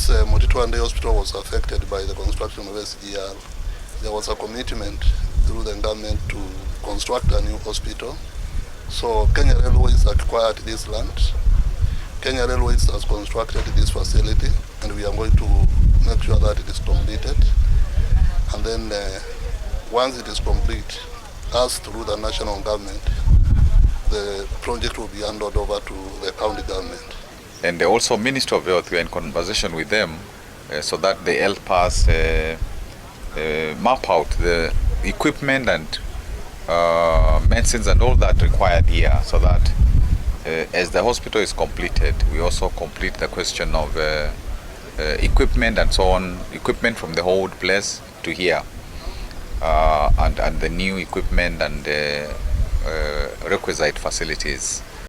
Since Mtito and Ndei Hospital was affected by the construction of SGR, there was a commitment through the government to construct a new hospital. So Kenya Railways acquired this land. Kenya Railways has constructed this facility, and we are going to make sure that it is completed. And then once it is complete, us through the national government, the project will be handed over to the county government. And also Ministry of Health, we are in conversation with them so that they help us map out the equipment and medicines and all that required here, so that as the hospital is completed, we also complete the question of equipment and so on, equipment from the old place to here, and the new equipment and requisite facilities.